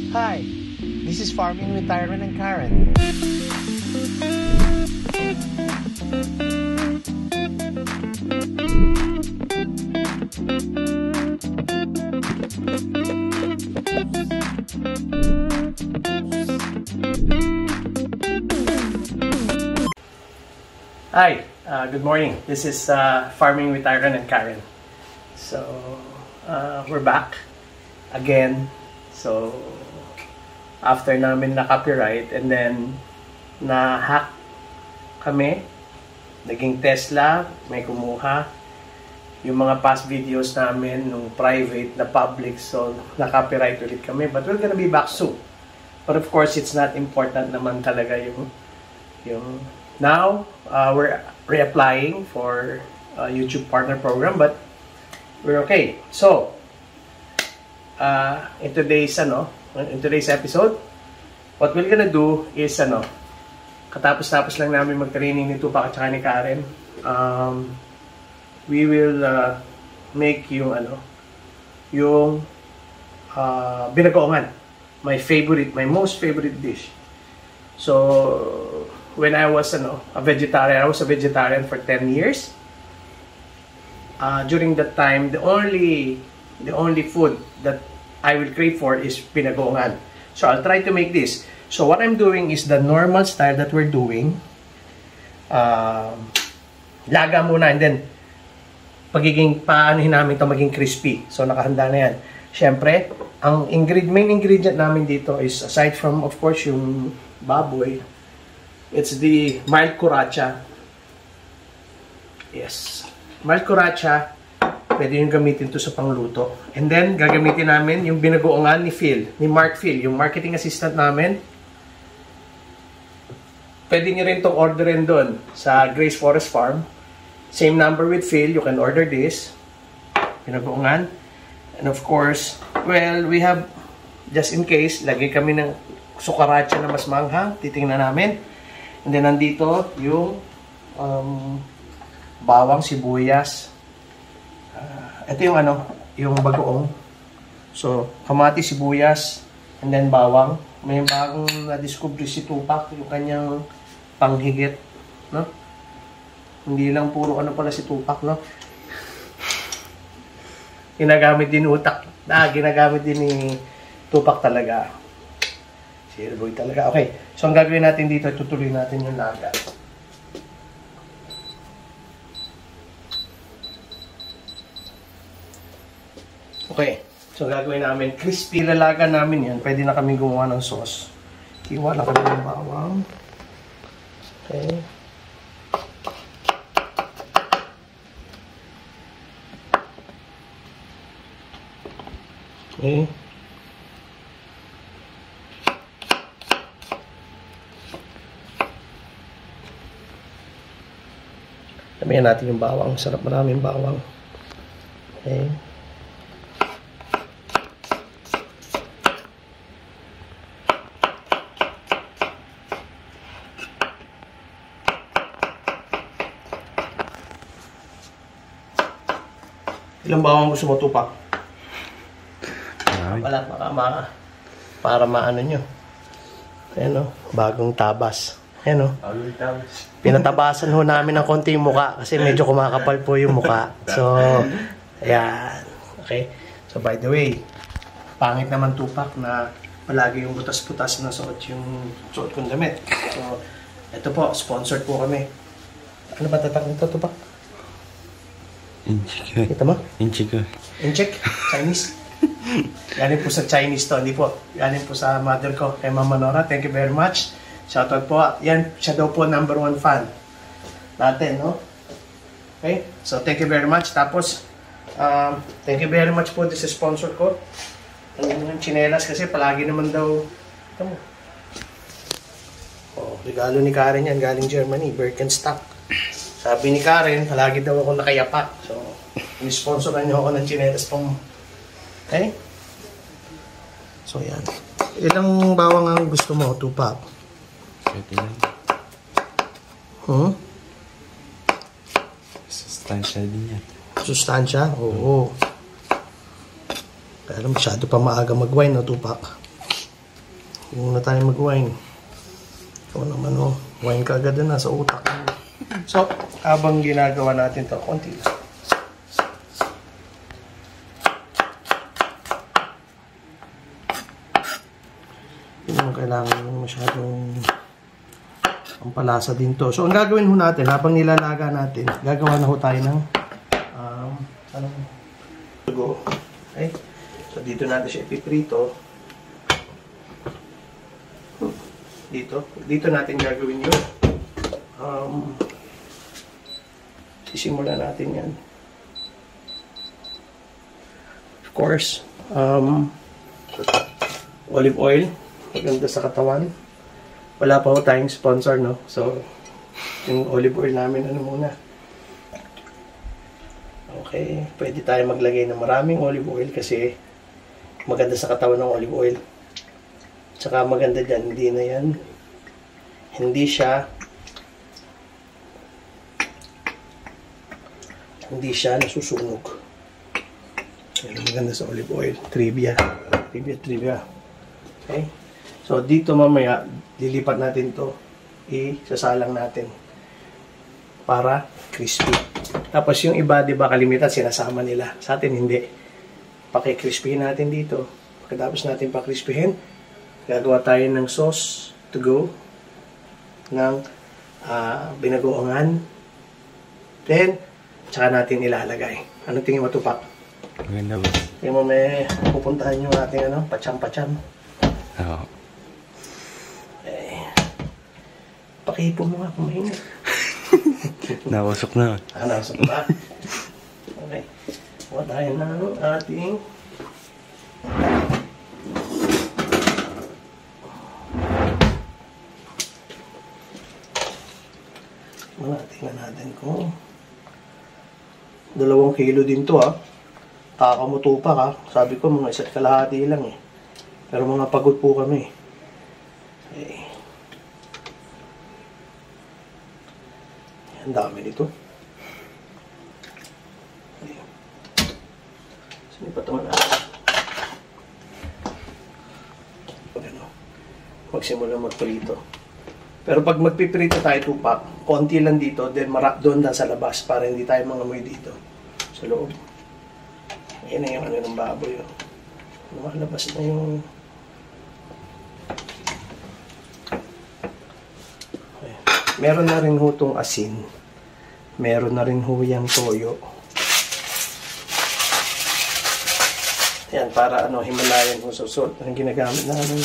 Hi, this is Farming with Tyron and Karen. Hi, good morning. This is Farming with Tyron and Karen. So, we're back again. So, after namin na-copyright and then na-hack kami, naging Tesla, may kumuha yung mga past videos namin nung private na public, so na-copyright ulit kami, but we're gonna be back soon. But of course, it's not important naman talaga yung now, we're reapplying for YouTube Partner Program, but we're okay. So, in today's episode, what we're gonna do is katapos-tapos lang namin mag-training ni Tupac at saka ni Karen. We will make yung binagoongan, my most favorite dish. So when I was a vegetarian, I was a vegetarian for 10 years. During that time, the only food that I will crave for is binagoongan. So I'll try to make this. So what I'm doing is the normal style that we're doing. Laga muna, and then paanohin namin ito maging crispy. So nakahanda na yan. Siyempre, ang main ingredient namin dito is, aside from of course yung baboy, it's the mild cuaracha. Yes, mild cuaracha. Pwede yung gamitin to sa pangluto. And then, gagamitin namin yung binagoongan ni Mark Phil, yung marketing assistant namin. Pwede nyo rin itong orderin doon sa Grace Forest Farm. Same number with Phil, you can order this. Binagoongan. And of course, well, we have, just in case, lagay kami ng sukaracha na mas manghang. Titingnan namin. And then, nandito yung bawang, sibuyas. Ito yung bagoong. So, kamati, sibuyas, and then bawang. May bagong na-discover si Tupac, yung kanyang panghigit, no? Hindi lang puro pala si Tupac, no? Ginagamit din ginagamit din ni Tupac talaga. Si Boy talaga. Okay, so ang gagawin natin dito, tutuloy natin yung laga. Okay, so gagawin namin, crispy lalaga namin yan. Pwede na kami gumawa ng sauce. Iwa na kami ng bawang. Okay. Okay. Damihan natin yung bawang. Sarap maraming bawang. Okay. Ilang bawang gusto mo, Tupac? Para maano nyo. Ayan o, bagong tabas. Ayan o. Pinatabasan ho namin ng konti yung muka kasi medyo kumakapal po yung muka. So, ayan. Okay. So, by the way, pangit naman, Tupac, na palagi yung butas-butas na suot kong damit. So, ito po, sponsored po kami. Ano ba tatak nito, Tupac? Inchik. Kita mo? Inchik. Inchik? Chinese? Galing po sa Chinese to, hindi po. Galing po sa mother ko, kay Mama Nora. Thank you very much. Shoutout po. Yan, siya daw po #1 fan natin, no? Okay? So, thank you very much. Tapos, thank you very much po. This is sponsor ko. Yung chinelas kasi palagi naman daw, ito mo. Oh, regalo ni Karen yan, galing Germany, Birkenstock. Sabi ni Karen, palagi daw ako nakayapak. So, in-sponsoran niyo ako ng chinelas pong. Okay? So, yan. Ilang bawang ang gusto mo, Tupac? Pwede lang. Sustansya din yan. Sustansya? Oo. Kaya masyado pa maaga mag-wine, no, Tupac? Hindi muna tayo mag-wine. Ikaw naman wine ka agad na sa utak. So, habang ginagawa natin to, konti lang. Hindi naman kailangan masyadong ang palasa din to. So, ang gagawin ho natin, habang nilalaga natin, gagawa na ho tayo ng sugo. Okay? So, dito natin siya ipiprito. Dito natin gagawin yun. Sisimulan natin yan. Of course, olive oil. Maganda sa katawan. Wala pa ho tayong sponsor, no? So, yung olive oil namin, muna. Okay, pwede tayo maglagay ng maraming olive oil kasi maganda sa katawan ng olive oil. Tsaka maganda dyan, hindi siya nasusunog. Yan ang maganda sa olive oil. Trivia. Okay? So, dito mamaya, lilipat natin to. Isasalang natin. Para crispy. Tapos yung iba, di ba, kalimitan, sinasama nila. Sa atin, hindi. Paki-crispy natin dito. Pagkatapos natin pa-crispyhin, gagawa tayo ng sauce to go ng binagoongan. Then, tsaka natin ilalagay. Anong tingin mo, Tupak? Maganda ba? Tingin mo may pupuntahan yung ating pacham-pacham. Oo. Pakipo mo nga kung mahinga. Nawasok na. Nasok na. Okay. Kuha tayo ng ating tingnan natin kung 2 kilo din to Kakamutupa ka. Sabi ko mga 1.5 lang Pero mga pagod po kami. Okay. Ang dami nito. Okay. Sinipat naman natin. Magsimula magprito. Pero pag magpiprito tayo, Tupak, konti lang dito, then marap doon sa labas para hindi tayo mangamoy dito sa loob. Ayan na yung ng baboy. Lumalabas na yung... Okay. Meron na rin hutong asin. Meron na rin huyang toyo. Ayan, para Himalayan salt ang ginagamit namin.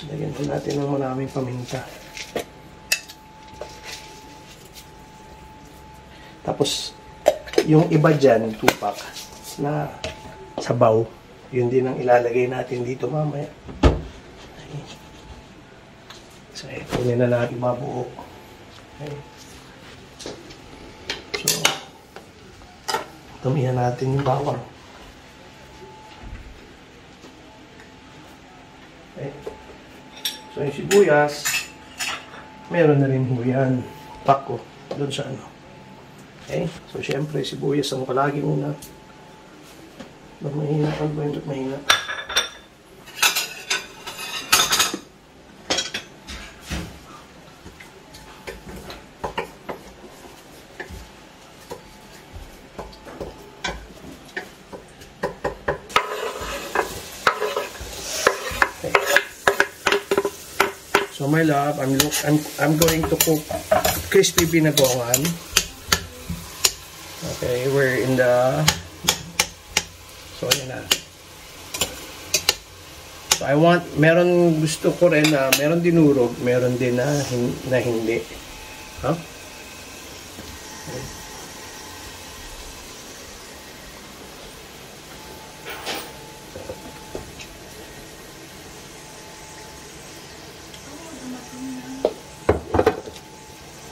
Lagyan po natin ng maraming paminta. Tapos, yung iba dyan, Tupak, na sabaw, yun din ang ilalagay natin dito mamaya. Okay. So, kunin na natin mabuo. Okay. So, tumihan natin yung bawang. Okay. So, yung sibuyas, meron na rin ho yan. Pako, doon sa Okay? So, syempre, sibuyas ang palagi muna. Mahina, mahina. So my love, I'm going to cook crispy binagoongan. Okay, we're in the yun na. So I want, meron gusto ko rin na meron dinurog, meron din na hindi. Huh? Okay.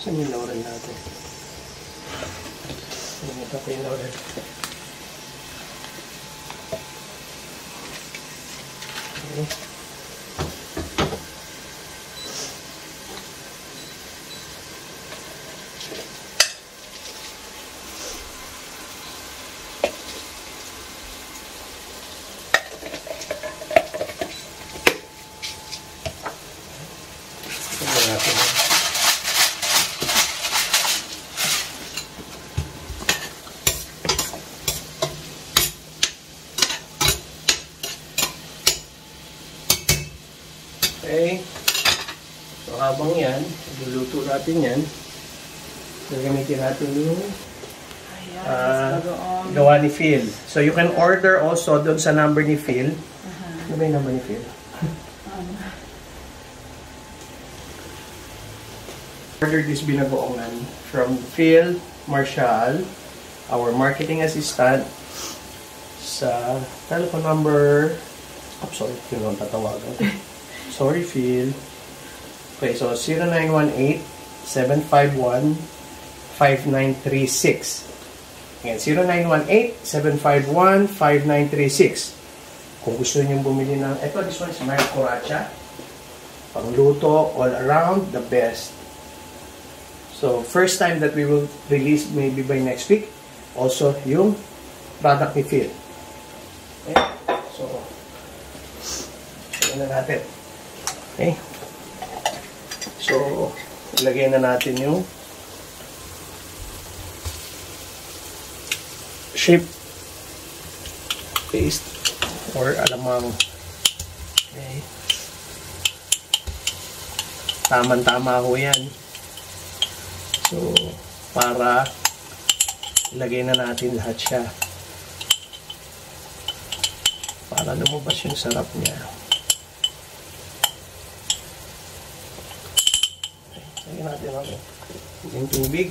Saan yung laurel natin? Ito pa yung laurel. Okay. Okay. So, habang yan, luluto natin yan. Gagamitin natin yung gawa ni Phil. So, you can order also doon sa number ni Phil. Ano ba yung number ni Phil? Order this binagoongan from Phil Marshall, our marketing assistant, sa telephone number. Oh, sorry, yun ang tatawagan. Sorry, Phil. Okay, so 0918-751-5936. Again, 0918-751-5936. Kung gusto niyo bumili ng, ito, this one is Mayo Coracha. Pangluto, all around, the best. So, first time that we will release maybe by next week. Also, yung product ni Phil. Okay? So, ito na natin. Okay? So, ilagay na natin yung shrimp paste or alamang. Okay? Tama-tama ho yan. So, para ilagay na natin lahat siya. Para lumabas yung sarap niya. Lagyan natin ako. Yung tubig.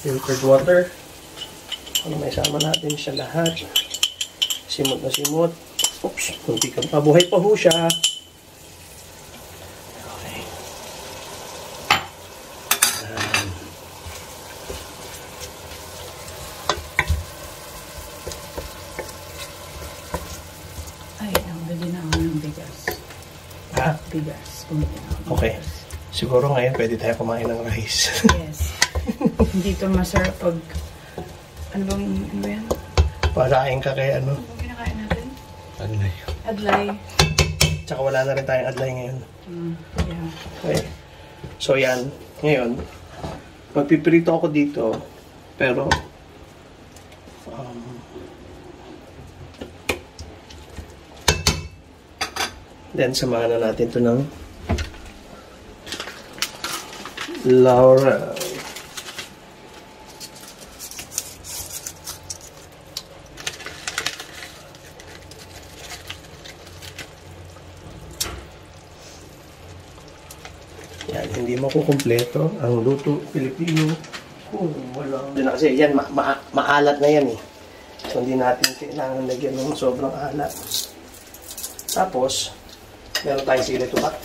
Filtered water. Ano, may sama natin siya lahat. Simot na simot. Oops, hindi ka pabuhay pa ho siya. Bigas. Okay. Siguro ngayon pwede tayo kumain ng rice. Yes. Hindi ito masarap pag... Ano yan? Pakain ka kay ano? Ano bang kinakain natin? Adlay. Adlay. Tsaka wala na rin tayong adlay ngayon. Yeah. Okay. So yan. Ngayon, magpipirito ako dito. Pero, then, samahan na natin ito ng laurel. Yan, hindi makukumpleto ang luto Pilipino kung walang... Kasi yan, maalat na yan eh. So, hindi natin kailangan lagyan ng sobrang alat. Tapos, meron tayong sili tubat.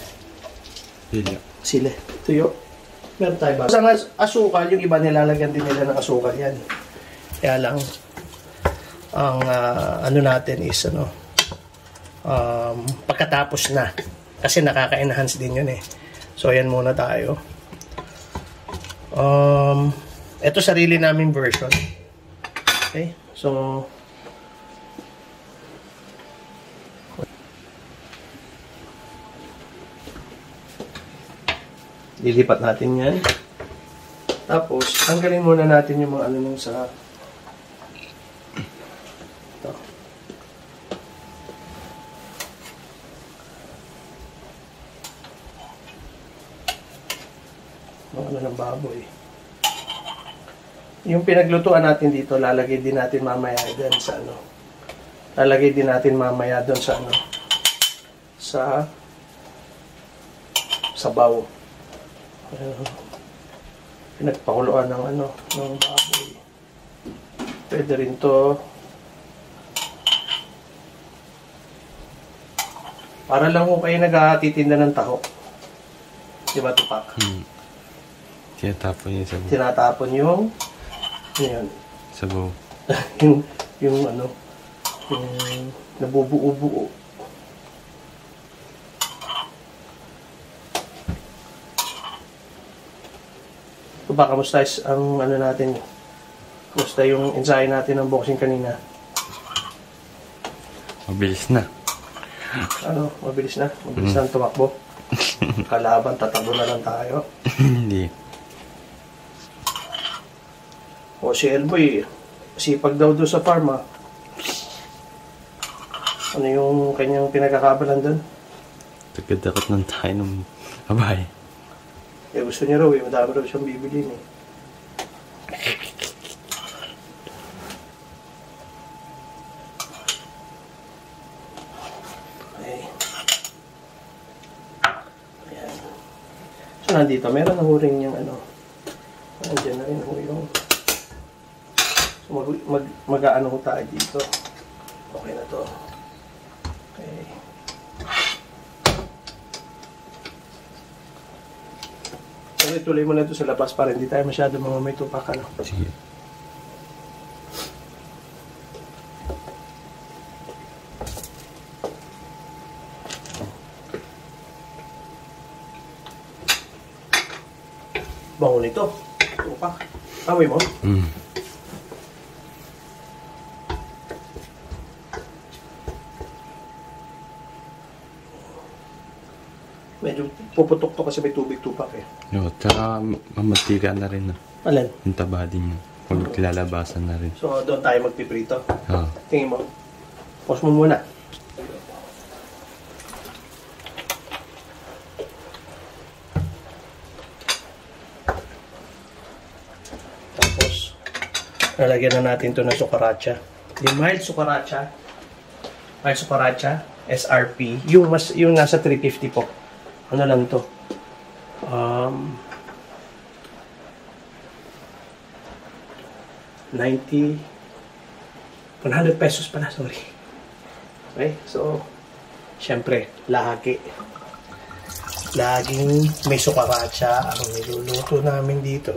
Sili. Tuyo. Meron tayo ba? Sa asukal, yung iba nilalagyan din nila ng asukal yan. Kaya lang, ang ano natin is, pagkatapos na. Kasi nakaka-enhance din yun eh. So, ayan muna tayo. Ito sarili naming version. Okay? So, lilipat natin yan. Tapos, tanggalin muna natin yung mga ano nung sa ito. Mga ano ng baboy. Yung pinaglutuan natin dito, lalagay din natin mamaya dyan sa ano. Lalagay din natin mamaya doon sa ano. Sa sabaw. Pinagpakuluan ng ano, ng baboy. Pwede rin to. Para lang kung kayo nagtitinda ng taho. Diba, Tupak? Tinatapon yung sabaw. Tinatapon yung yun. Sabaw. yung ano, yung nabubuo-buo. Ito ba, kamusta ang ano natin? Kamusta yung ensayo natin ng boxing kanina? Mabilis na. Ano, mabilis na? Mabilis na tumakbo? Kalaban, tatakbo na lang tayo. Hindi. O si Elboy, sipag daw doon sa farm ah. Ano yung kanyang pinagkakabalan doon? Tagad-takot ng tayo ng abay. Eh gusto niya raw eh, madami raw siyang bibilin eh. Okay. Ayan. So nandito, meron na ho rin yung ano. Nandiyan na rin ho yung... So mag-ano ho tayo dito. Okay na to. Okay. Okay, tuloy mo na ito sa labas para hindi tayo masyado mga may tupak. Ano? Sige. Bango nito. Tupak. Amoy mo? Mm. Medyo puputok to kasi may tubig tupak eh. No, tsaka mamatika na rin na. Alin? Yung taba din niya. Pag lalabasan na rin. So doon tayo magpiprito. Oo. Tingin mo. Pause mo muna. Tapos, lalagyan na natin ito ng sukaracha. Yung mild sukaracha. Mild sukaracha. SRP. Yung nasa 350 po. Ano lang to? 90 100 pesos pala, sorry. Okay, so syempre, laging may sukaracha ang niluluto namin dito.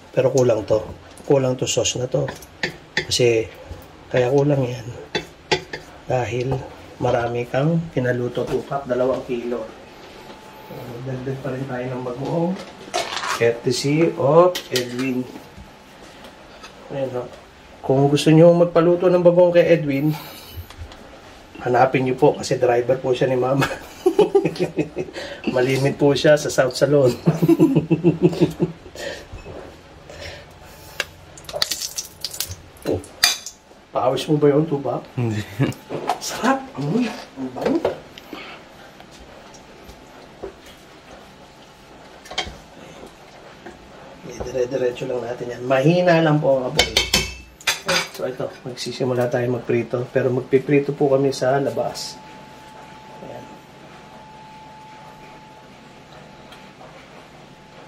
Pero kulang to sauce na to. Kasi kaya kulang yan dahil marami kang pinaluto tupak, 2 kilo. Dagdag pa rin tayo ng bagoong courtesy of Edwin. Ayan, kung gusto nyo magpaluto ng bagoong kay Edwin, hanapin nyo po kasi driver po siya ni Mama. Malimit po siya sa South Salon. Oh, pawis mo ba yun, tuba? Hindi. Sarap! Amoy! Ang bango! Dire-diretso lang natin yan. Mahina lang po ang apoy. So ito, magsisimula tayo magprito. Pero magpiprito po kami sa labas. Ayan.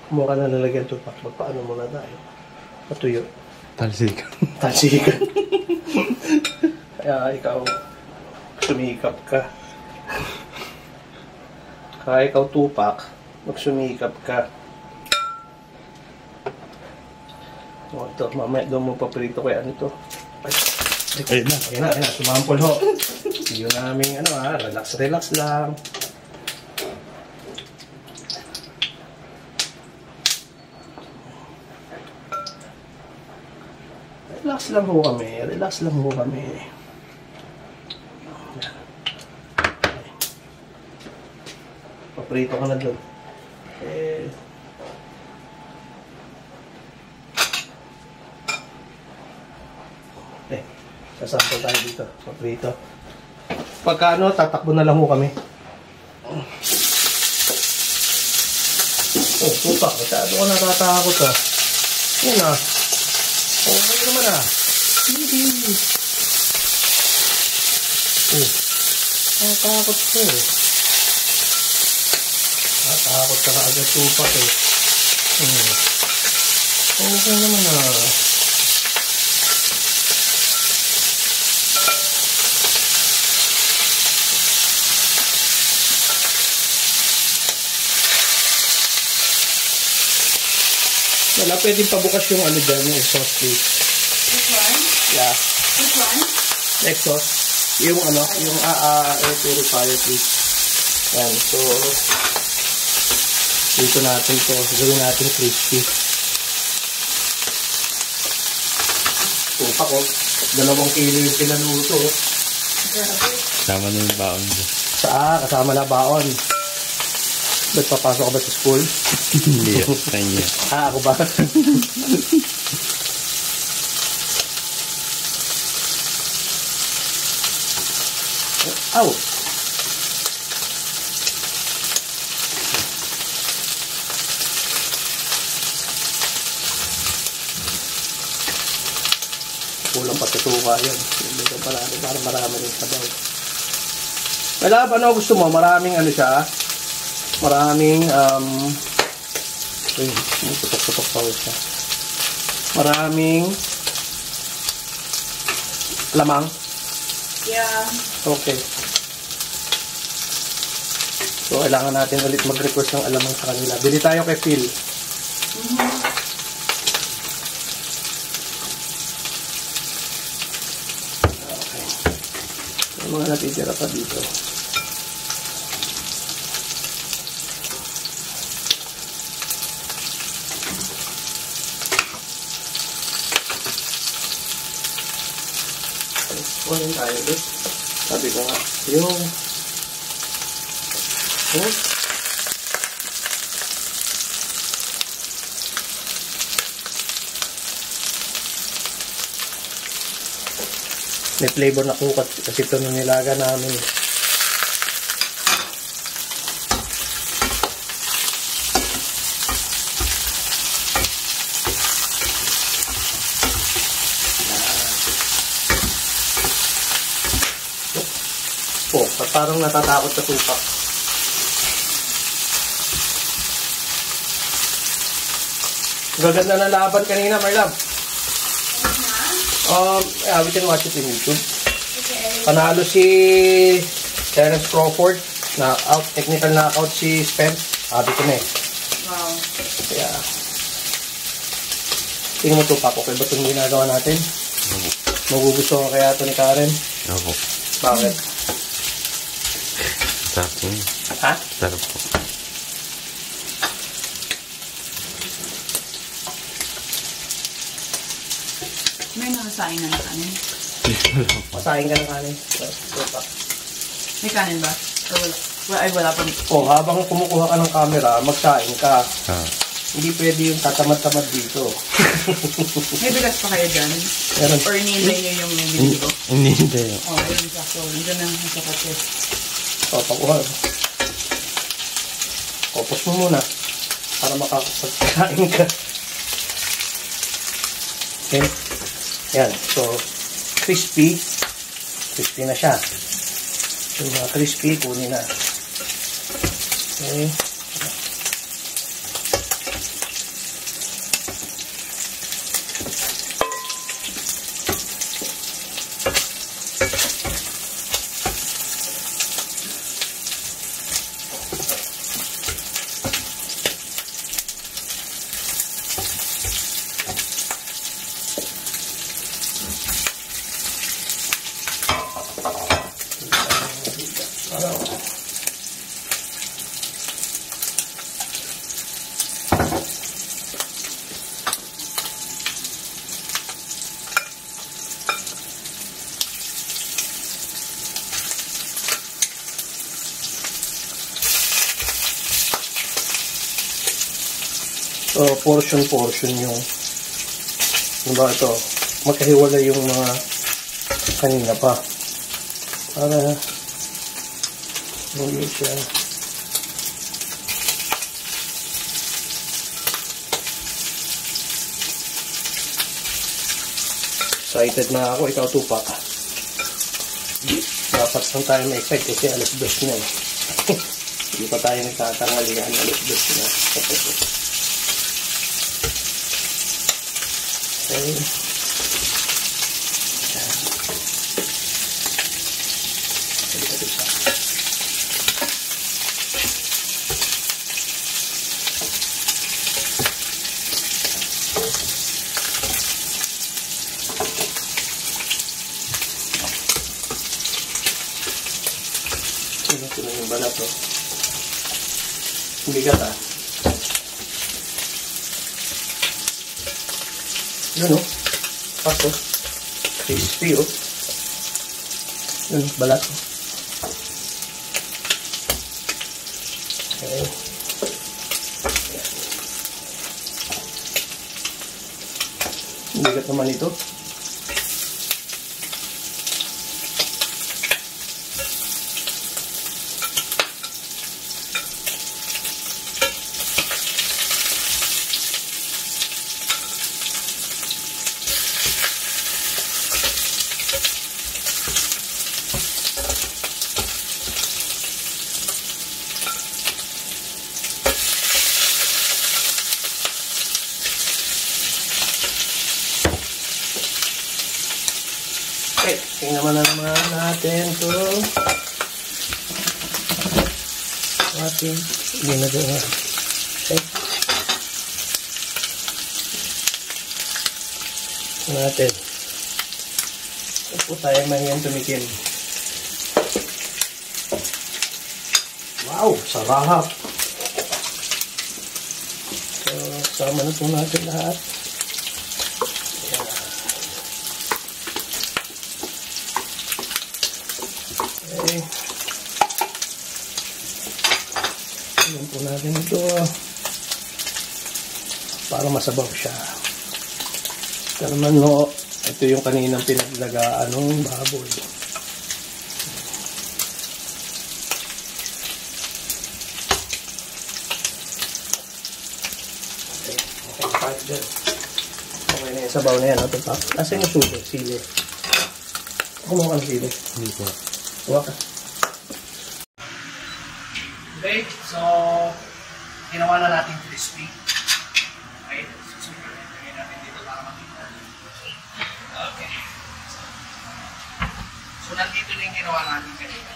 Kumuha ka na lalagyan ito. Magpaano muna tayo. Patuyo. Talsik. Talsikan. Kaya ikaw, sumikap ka. Kaya ikaw tupak, magsumikap ka. O ito, mamaya doon mo paprito kaya ano ito. Ay, ayun na, sumampol ho. Yun namin, relax lang. Relax lang ho kami. Paprito ka na doon. Sasampo tayo dito. Paprito. Pagka tatakbo na lang ho kami. Oh, tupak. Masyado ko natatakot ha. Yun ha. Okay naman ha. Oh. Natatakot ko eh. Natatakot ka agad tupak eh. Okay naman ha. Wala, pwedeng pabukas yung dyan, yung exhaust plate. This one? Yeah. This one? Exhaust. Yung ano, yung air purifier, please. Yan, so, dito natin to. Gawin natin crispy. Tupa ko. 2 kilo yung pinaluto. Kasama na yung baon mo. Kasama na baon. Ba't papasok ka ba sa school? Hindi yun. Kanya. Ako ba? Ow! Kulang pa sa tuka yun. Hindi ko para marami rin sabaw. Wala, ano gusto mo? Maraming ano siya? Maraming, uy, tutok-tutok pa siya. Maraming lamang? Yeah. Okay. So, kailangan natin ulit mag-request ng alamang sa kanila. Bili tayo kay Phil. Okay. Yung mga natitira pa dito. Kunin tayo ulit. Sabi ko nga, yung may flavor na kukat kasi ito nung nilaga namin. Parang natatakot sa tupak. Gaganda na laban kanina, my love. Yeah, we can watch it in YouTube. Panalo si Terence Crawford. Knockout, technical knockout si Spence. Sabi ko na eh. Wow. Yeah. Tingnan mo tupak, okay ba itong ginagawa natin? Magugustuhan kaya ito ni Karen? Opo. Bakit? Sarap po. Ha? Sarap po. May nakasain na kanin. Masahin ka ng kanin. Tupak. May kanin ba? Or wala? Ay, wala pa. Habang kumukuha ka ng camera, magsaing ka. Hindi pwede yung tatamad-tamad dito. May bigas pa kayo dyan? Meron. Or hinihintay nyo yung binili ko? Hindi, hindi. Ayun, sakto. Nandiyan na sa kape. Pakuha. Kopos mo muna para makakapagkain ka. Okay. Yan. So, crispy. Crispy na siya. Yung mga crispy, kunin na. Okay. So, portion yung diba ito, magkahiwalay yung mga kanina pa para hindi siya excited na ako. Ikaw tupak, dapat lang tayo ma-excite kasi alas 2 na eh. Hindi pa tayo nagtatangalian, alas 2 na. Okay. Ito na yung balat to. Hindi gata. Yun o. Paso. Crispy o. Yun, balat o. Okay. Hindi gata naman ito. Okay, tingnan naman natin ito. Ating ginagawa. Okay. Natin. Ito po tayo mahiyang tumikim. Wow, sarap! So, sama na po natin lahat. Okay. Tignan po natin ito para masabaw siya. Pero man no, ito yung kaninang pinaglagaan ng baboy. Okay, kahit dyan. Okay na yung sabaw na yan. Asan yung sulit? Sili. Kumuha ka ng sili. Hindi po. Huwag ka. Okay, so ginawa na natin crispy. Okay, susunod natin dito para makita. Okay. So nandito na yung ginawa natin kanina.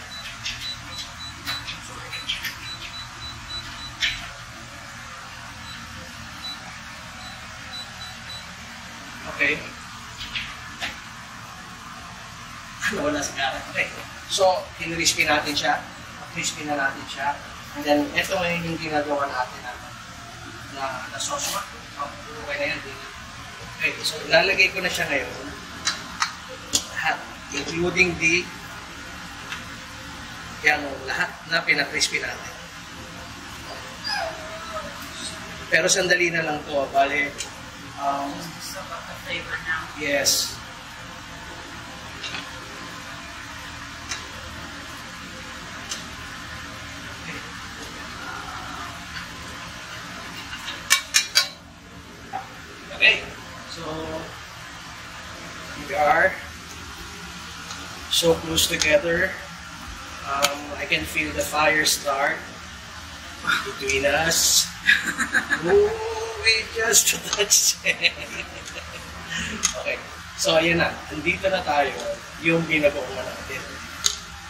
Okay. Wala sa karat. Okay. So, crispy natin siya. Crispy na natin siya. And then, ito ngayon yung ginagawa natin na sauce. Okay na yan. Okay, so lalagay ko na siya ngayon. Lahat. Including yung lahat na pina-crispy natin. Pero sandali na lang to. Bale, flavor now. yes. Okay, so we are so close together. I can feel the fire start between us. Ooh, we just touched it. Okay, so ayan na. Andito na tayo yung ginagawa natin.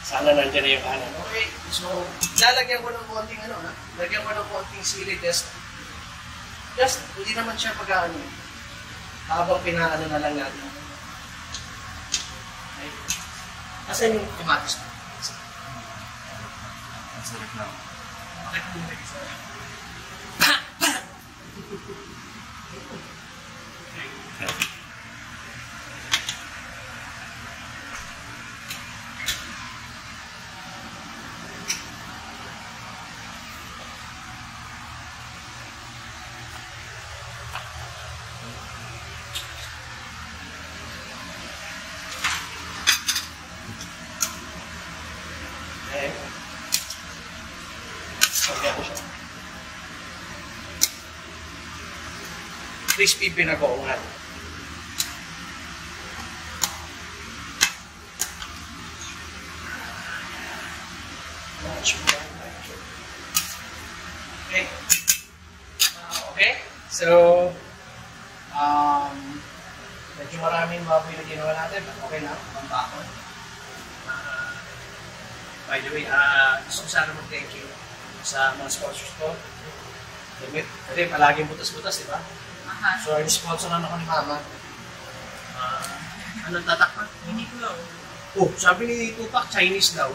Sana nandiyan na yung kanan. Okay, so lalagyan ko ng konting lagyan ko ng konting sili just hindi naman siya pag-ano. Habang pinaano na lang natin. Okay. Asan yung kamatis mo? Sarap na. Okay, kung hindi sarap. Crispy binagoongan. Okay. Okay. So, medyo maraming baboy na ginawa natin. Okay na, pambakon. By the way, gusto ko sana mag-thank you sa mga sponsors ko. Kasi palaging butas-butas, di ba? So, in-sponsoran ako ni Mama. Anong tatak pa? Hindi ko lang. Oh, sabi ni Tupac, Chinese daw.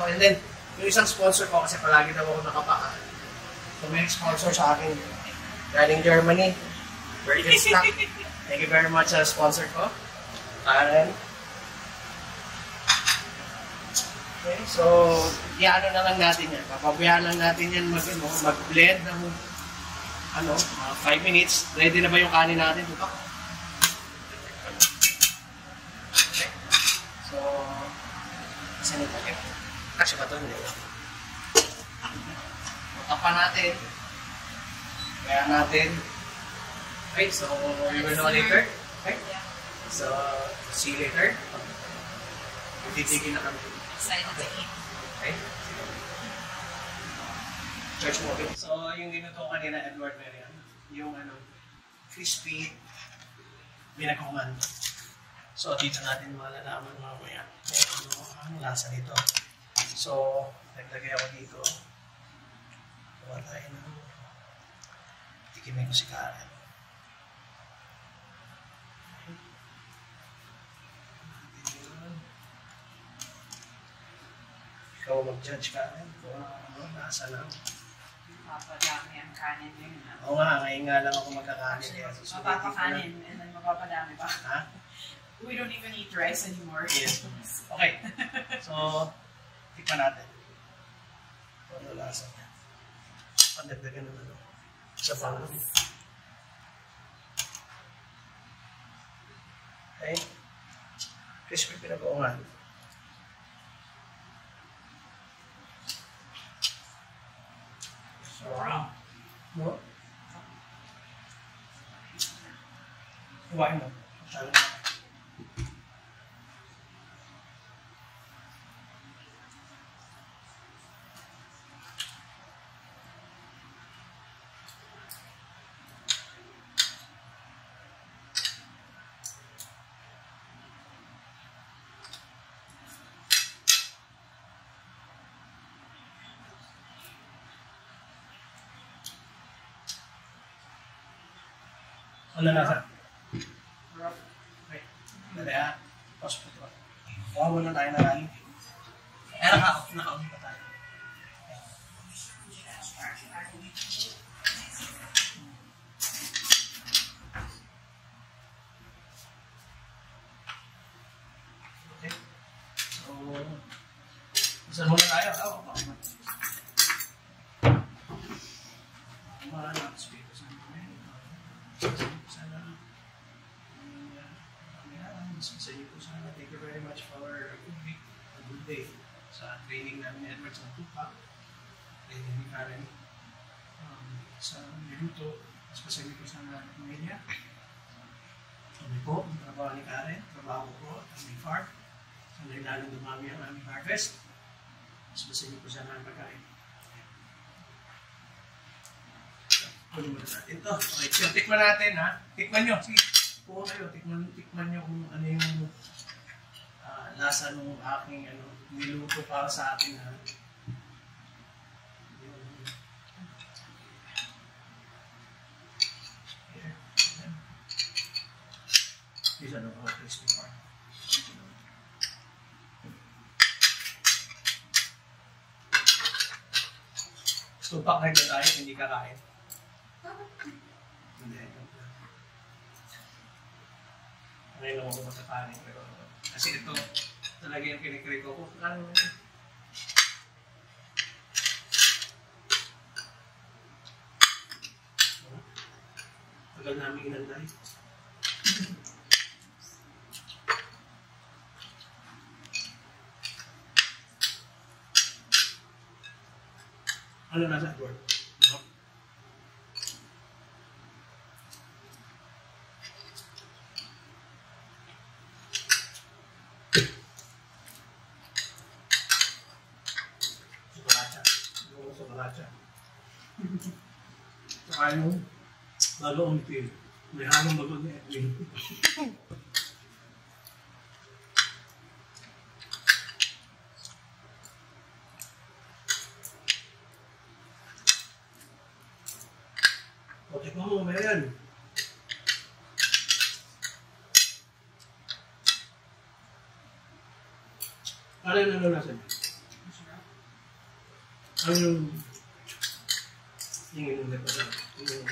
And then, yung isang sponsor ko, kasi palagi daw ako nakapaka. So, may sponsor sa akin. Galing Germany. Birkenstock. Thank you very much sa sponsor ko. Karen. Okay, so, ano na lang natin yan. Papabayaan lang natin yan mag-blend ng 5 minutes. Ready na ba yung kanin natin? Diba? Okay. So, saan ito? Kasi ba ito? Hindi. Tapan natin. Kaya natin. Okay, so we will know later. Okay? So, see you later. Titigil na kami. Excited to eat. Okay? Church mo. So, yung dinuto kanina, Edward Merian, yung crispy binagongan. So, dito natin malalaman mamaya ano lasa nito. So, naglagay ako dito. Gawa tayo ng tikimin ko si Karen. Ikaw mag-judge, Karen, kung nasa lang. Mapapadami ang kanin yun. Oo nga, ngayon nga lang ako magkakanin. Mapapakanin and then mapapadami pa. Ha? We don't even eat rice anymore. Yes. Okay. So, tikman natin. Ano lasa niya? Pandagdagan ng sa pang. Okay. Crispy pinagoongan. Wow. No? Kuhain mo. Sabi na. Ano nasa? Okay. Dali ha. Pause po ito. Kuha muna tayo na galing. Naka-off pa tayo. Okay. So, saan muna tayo? Thank you very much for a good day sa training namin ni Edward sa Tupac. Training ni Karen sa Naruto. Especially ko sa media. Sabi ko, ang trabaho ni Karen, trabaho ko at aming farm. Sanay lalong dumami ang aming harvest. Especially ko sa aming pagkain. Kunin mo na natin ito. Okay, so tikman natin ha. Tikman nyo. Sige. Oo kayo, tikman nyo kung ano yung lasa ng aking niluto para sa akin ha. These are the crispy part. So, pack na tayo, hindi kakain. Hindi. Ngayon lang ako matakanin, pero kasi ito talaga yung kinikri ko. Ano yun? Tagal namin inanday. Ano nasa Edward? No? Sukalacha. Saka yung bagong pil. May halong bagong pil. O, tikman mo, meron. Ano yung nalalasan? Ano yung... Yung inulit pa sa... Yung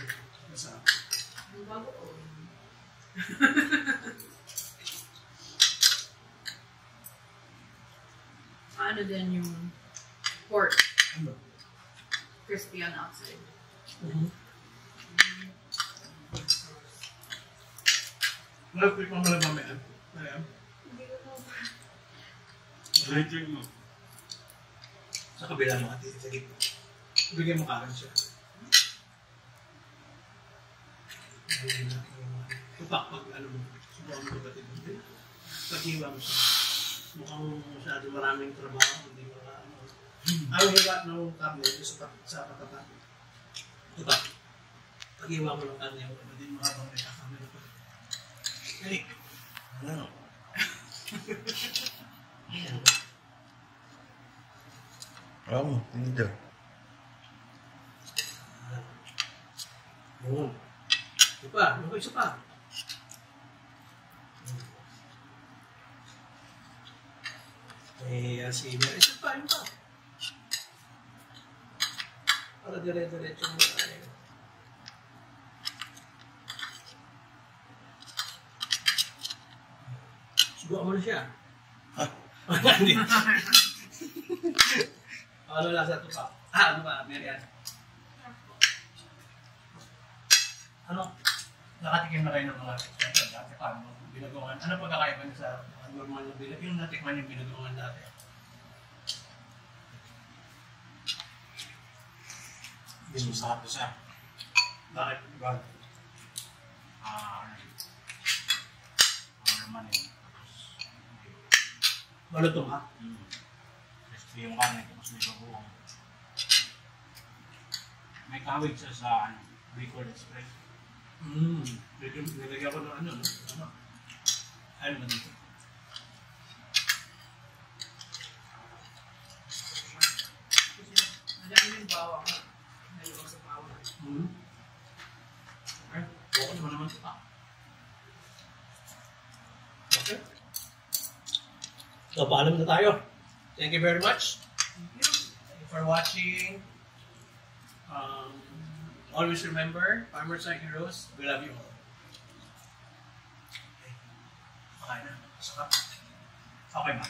nasa... Ang bago ko. Ano din yung pork? Ano? Crispy on outside. Malapit mo lang mamaya. Ayan. Later mo. Sa kabila mo ati, sa gitna. Bigyan mo karan siya. Bigyan natin yung mga... Tupak pag ano mo, subukan mo batid mo. Pag-hiwa mo siya. Mukhang masyado maraming trabaho, hindi mo na ano. Ang hiwa ng karne sa patata. Tupak. Pag-hiwa mo ng karne, hindi mo habang may kakamera pa. Hey! Ano? Oo, hindi daw. Yun. Isa pa. Ano isa pa? Sige. Isa pa, yun pa. Para dire-diretso mo tayo. Subukan mo na siya. Hindi. Ano lasa ito pa? Ano ba? Merian. Ano? Nakatikim na kayo ng mga restaurant dati pa, binagongan. Ano pagkakaiba niyo sa normal na bilag? Yung natikman yung binagongan dati. Masarap to siya. Bakit? Bakit? Ano naman eh. Malutong ha? Crispy yung karne, tapos may babuong. May kawig siya sa Bicol Express. Nilagyan ko ng ano, no? Ano ba dito? Madami yung bawang. Nalibang sa bawang. Okay. Focus mo naman ito pa. Okay. So, paalam na tayo. Thank you very much. Thank you for watching. Always remember, Farmers Like Heroes, we love you all. Okay. Makain na. Sarap. Okay ba?